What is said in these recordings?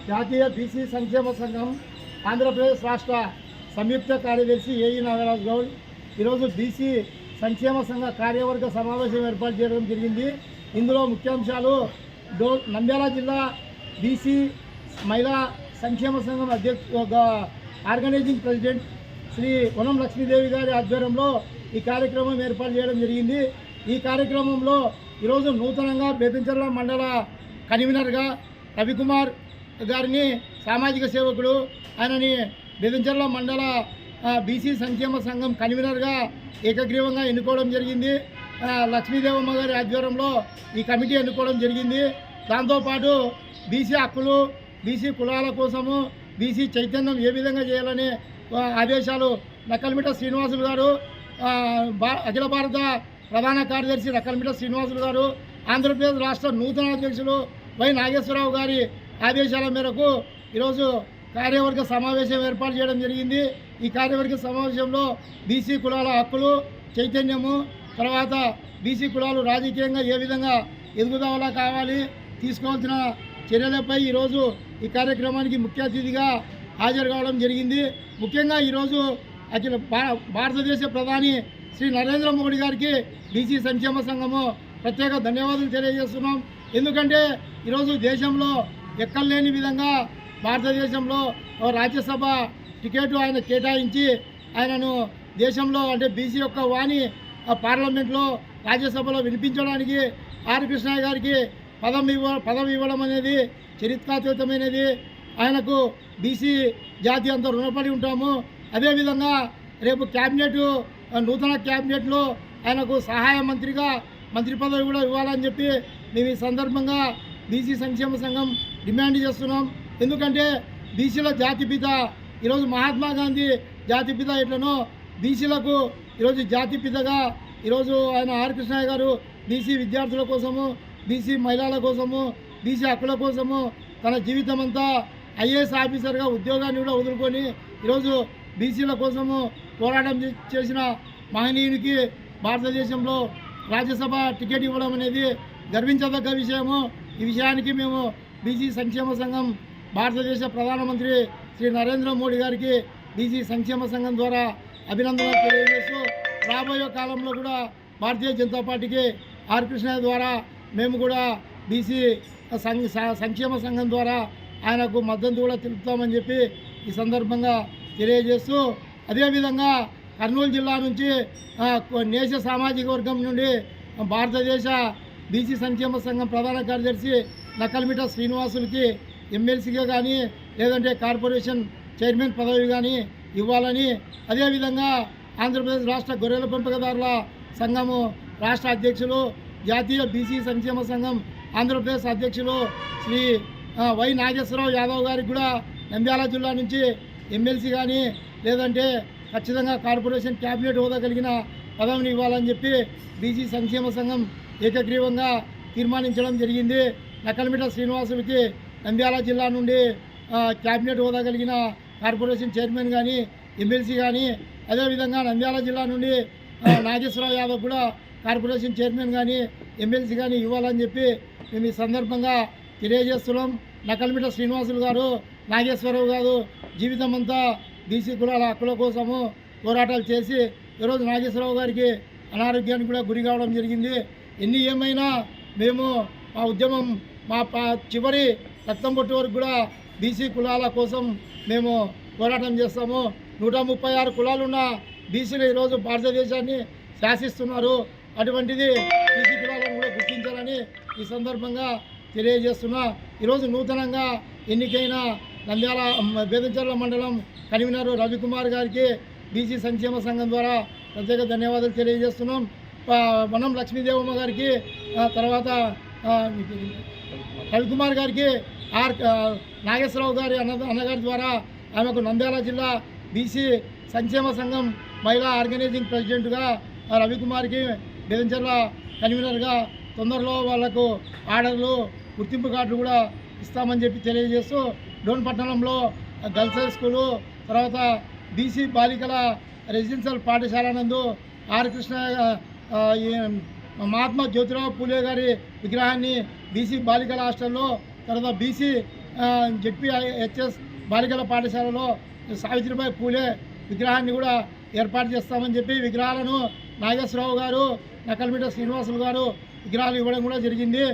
జాతీయ బీసీ సంక్షేమ సంఘం ఆంధ్రప్రదేశ్ రాష్ట్ర సంయుక్త కార్యదర్శి ఏఈ నాగరాజు గౌడ్ ఈరోజు బీసీ సంక్షేమ సంఘ కార్యవర్గ సమావేశం ఏర్పాటు చేయడం జరిగింది. ఇందులో ముఖ్యాంశాలు నంద్యాల జిల్లా బీసీ మహిళా సంక్షేమ సంఘం ఆర్గనైజింగ్ ప్రెసిడెంట్ శ్రీ వనం లక్ష్మీదేవి గారి ఆధ్వర్యంలో ఈ కార్యక్రమం ఏర్పాటు చేయడం జరిగింది. ఈ కార్యక్రమంలో ఈరోజు నూతనంగా బేతంచెర్ల మండల కన్వీనర్గా రవికుమార్ గారిని సామాజిక సేవకుడు ఆయనని బేతంచెర్ల మండల బీసీ సంక్షేమ సంఘం కన్వీనర్గా ఏకగ్రీవంగా ఎన్నుకోవడం జరిగింది. లక్ష్మీదేవమ్మ గారి ఆధ్వర్యంలో ఈ కమిటీ ఎన్నుకోవడం జరిగింది. దాంతోపాటు బీసీ హక్కులు, బీసీ కులాల కోసము బీసీ చైతన్యం ఏ విధంగా చేయాలనే ఆదేశాలు నక్కలమిట శ్రీనివాసులు గారు, అఖిల భారత ప్రధాన కార్యదర్శి నక్కలమిట శ్రీనివాసులు గారు, ఆంధ్రప్రదేశ్ రాష్ట్ర నూతన అధ్యక్షులు వై నాగేశ్వరరావు గారి ఆదేశాల మేరకు ఈరోజు కార్యవర్గ సమావేశం ఏర్పాటు చేయడం జరిగింది. ఈ కార్యవర్గ సమావేశంలో బీసీ కులాల హక్కులు, చైతన్యము, తర్వాత బీసీ కులాలు రాజకీయంగా ఏ విధంగా ఎదుగుదల కావాలి, తీసుకోవాల్సిన చర్యలపై ఈరోజు ఈ కార్యక్రమానికి ముఖ్య అతిథిగా హాజరు కావడం జరిగింది. ముఖ్యంగా ఈరోజు అఖిల భారతదేశ ప్రధాని శ్రీ నరేంద్ర మోడీ గారికి బీసీ సంక్షేమ సంఘము ప్రత్యేక ధన్యవాదాలు తెలియజేస్తున్నాం. ఎందుకంటే ఈరోజు దేశంలో ఎక్కలేని విధంగా భారతదేశంలో రాజ్యసభ టికెట్ ఆయన కేటాయించి ఆయనను దేశంలో అంటే బీసీ యొక్క వాణి పార్లమెంట్లో రాజ్యసభలో వినిపించడానికి ఆర్ కృష్ణయ్య గారికి పదవి ఇవ్వడం అనేది చరిత్రాతీతమైనది. ఆయనకు బీసీ జాతి అంత రుణపడి ఉంటాము. అదేవిధంగా రేపు నూతన క్యాబినెట్లో ఆయనకు సహాయ మంత్రిగా మంత్రి పదవి కూడా ఇవ్వాలని చెప్పి మేము ఈ సందర్భంగా బీసీ సంక్షేమ సంఘం డిమాండ్ చేస్తున్నాం. ఎందుకంటే బీసీల జాతిపిత ఈరోజు మహాత్మా గాంధీ జాతిపిత ఎట్లనో బీసీలకు ఈరోజు జాతిపితగా ఈరోజు ఆయన ఆర్ కృష్ణయ్య గారు బీసీ విద్యార్థుల కోసము, బీసీ మహిళల కోసము, బీసీ హక్కుల కోసము తన జీవితం అంతా ఐఏఎస్ ఆఫీసర్గా ఉద్యోగాన్ని కూడా వదులుకొని ఈరోజు బీసీల కోసము పోరాటం చేసిన మహనీయునికి భారతదేశంలో రాజ్యసభ టికెట్ ఇవ్వడం అనేది గర్వించదగ్గ విషయము. ఈ విషయానికి మేము బీసీ సంక్షేమ సంఘం భారతదేశ ప్రధానమంత్రి శ్రీ నరేంద్ర మోడీ గారికి బీసీ సంక్షేమ సంఘం ద్వారా అభినందనలు తెలియజేస్తూ రాబోయే కాలంలో కూడా భారతీయ జనతా పార్టీకి ఆర్ కృష్ణయ్య ద్వారా మేము కూడా బీసీ సంక్షేమ సంఘం ద్వారా ఆయనకు మద్దతు కూడా తెలుపుతామని చెప్పి ఈ సందర్భంగా తెలియజేస్తూ, అదేవిధంగా కర్నూలు జిల్లా నుంచి నేష సామాజిక వర్గం నుండి భారతదేశ బీసీ సంక్షేమ సంఘం ప్రధాన కార్యదర్శి నక్కలమిట శ్రీనివాసులకి ఎమ్మెల్సీగా కానీ లేదంటే కార్పొరేషన్ చైర్మన్ పదవి కానీ ఇవ్వాలని, అదేవిధంగా ఆంధ్రప్రదేశ్ రాష్ట్ర గొర్రెల పెంపకదారుల సంఘము రాష్ట్ర అధ్యక్షులు, జాతీయ బీసీ సంక్షేమ సంఘం ఆంధ్రప్రదేశ్ అధ్యక్షులు శ్రీ వై నాగేశ్వరరావు యాదవ్ గారికి కూడా నంద్యాల జిల్లా నుంచి ఎమ్మెల్సీ కానీ లేదంటే ఖచ్చితంగా కార్పొరేషన్ క్యాబినెట్ హోదా కలిగిన పదవిని ఇవ్వాలని చెప్పి బీసీ సంక్షేమ సంఘం ఏకగ్రీవంగా తీర్మానించడం జరిగింది. నక్కలమిట శ్రీనివాసులకి నంద్యాల జిల్లా నుండి క్యాబినెట్ హోదా కలిగిన కార్పొరేషన్ చైర్మన్ కానీ ఎమ్మెల్సీ కానీ, అదేవిధంగా నంద్యాల జిల్లా నుండి నాగేశ్వరరావు యాదవ్ కూడా కార్పొరేషన్ చైర్మన్ కానీ ఎమ్మెల్సీ కానీ ఇవ్వాలని చెప్పి మేము ఈ సందర్భంగా తెలియజేస్తున్నాం. నక్కలమిట శ్రీనివాసులు గారు, నాగేశ్వరరావు గారు జీవితం అంతా బీసీ కులాల హక్కుల కోసము పోరాటాలు చేసి ఈరోజు నాగేశ్వరరావు గారికి అనారోగ్యానికి కూడా గురి కావడం జరిగింది. ఎన్ని ఏమైనా మేము మా ఉద్యమం మా చివరి రక్తం పొట్టు వరకు కూడా బీసీ కులాల కోసం మేము పోరాటం చేస్తాము. 136 కులాలున్న బీసీలు ఈరోజు భారతదేశాన్ని శాసిస్తున్నారు. అటువంటిది బీసీ కులాలను కూడా గుర్తించాలని ఈ సందర్భంగా తెలియజేస్తున్నా. ఈరోజు నూతనంగా ఎన్నికైన నంద్యాల బేతంచెర్ల మండలం కన్వీనర్ రవికుమార్ గారికి బీసీ సంక్షేమ సంఘం ద్వారా ప్రత్యేక ధన్యవాదాలు తెలియజేస్తున్నాం. వనం లక్ష్మీదేవమ్మ గారికి, తర్వాత రవికుమార్ గారికి, నాగేశ్వరరావు గారి అన్నగారి ద్వారా ఆమెకు నంద్యాల జిల్లా బీసీ సంక్షేమ సంఘం మహిళా ఆర్గనైజింగ్ ప్రెసిడెంట్గా రవికుమార్కి బేతంచెర్ల కన్వీనర్గా తొందరలో వాళ్లకు ఆర్డర్లు, గుర్తింపు కార్డులు కూడా ఇస్తామని చెప్పి తెలియజేస్తూ, డోన్ పట్టణంలో గర్ల్స్ హై స్కూలు, తర్వాత బీసీ బాలికల రెసిడెన్షియల్ పాఠశాల నందు ఆర్ కృష్ణ మహాత్మా జ్యోతిరావు పూలే గారి విగ్రహాన్ని బీసీ బాలికల హాస్టల్లో, తర్వాత బీసీ జెడ్పీహెచ్ఎస్ బాలికల పాఠశాలలో సావిత్రిబాయి పూలే విగ్రహాన్ని కూడా ఏర్పాటు చేస్తామని చెప్పి విగ్రహాలను నాగేశ్వరరావు గారు, నకల్మిట శ్రీనివాసులు గారు విగ్రహాలు ఇవ్వడం కూడా జరిగింది.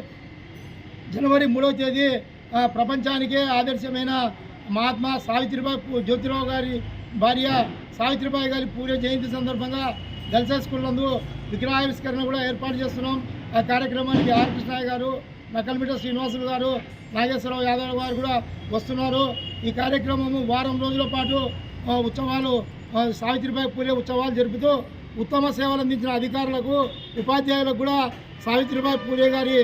జనవరి 3వ తేదీ ప్రపంచానికే ఆదర్శమైన మహాత్మా సావిత్రిబాయి జ్యోతిరావు గారి భార్య సావిత్రిబాయి గారి పూలే జయంతి సందర్భంగా గర్ల్స్ స్కూల్ నందు విగ్రహావిష్కరణ కూడా ఏర్పాటు చేస్తున్నాం. ఆ కార్యక్రమానికి ఆర్ కృష్ణయ్య గారు, నకల్మిట శ్రీనివాసులు గారు, నాగేశ్వరరావు యాదవ్ గారు కూడా వస్తున్నారు. ఈ కార్యక్రమము వారం రోజుల పాటు ఉత్సవాలు సావిత్రిబాయి పూలే ఉత్సవాలు జరుపుతూ ఉత్తమ సేవలు అందించిన అధికారులకు, ఉపాధ్యాయులకు కూడా సావిత్రిబాయి పూలే గారి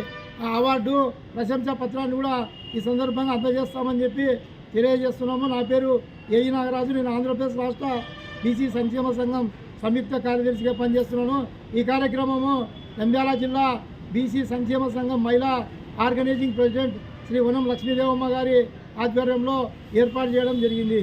అవార్డు, ప్రశంసా పత్రాన్ని కూడా ఈ సందర్భంగా అందజేస్తామని చెప్పి తెలియజేస్తున్నాము. నా పేరు ఏఈ నాగరాజు. నేను ఆంధ్రప్రదేశ్ రాష్ట్ర బీసీ సంక్షేమ సంఘం సంయుక్త కార్యదర్శిగా పనిచేస్తున్నాను. ఈ కార్యక్రమము నంద్యాల జిల్లా బీసీ సంక్షేమ సంఘం మహిళా ఆర్గనైజింగ్ ప్రెసిడెంట్ శ్రీ వనం లక్ష్మీదేవమ్మ గారి ఆధ్వర్యంలో ఏర్పాటు చేయడం జరిగింది.